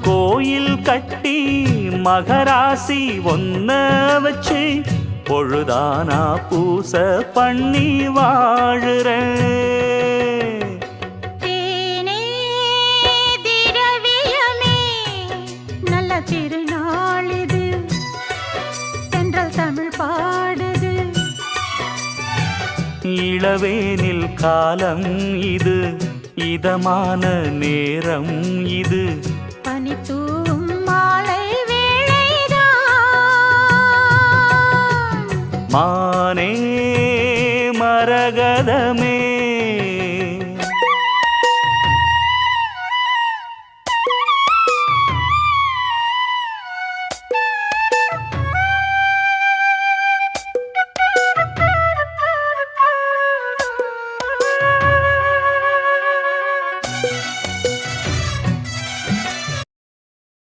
கோயில் கட்டி மகராசி ஒன்ன வச்சு பொழுதானா பூச பண்ணி வாழுறேன். தேனே திரவியமே நல்ல திருநாள் இது, தென்றல் தமிழ் பாடுது. இளவேனில் காலம் இது, இதமான நேரம் இது, பனித்தூவும் மாலை வேளைதான். மானே மரகதமே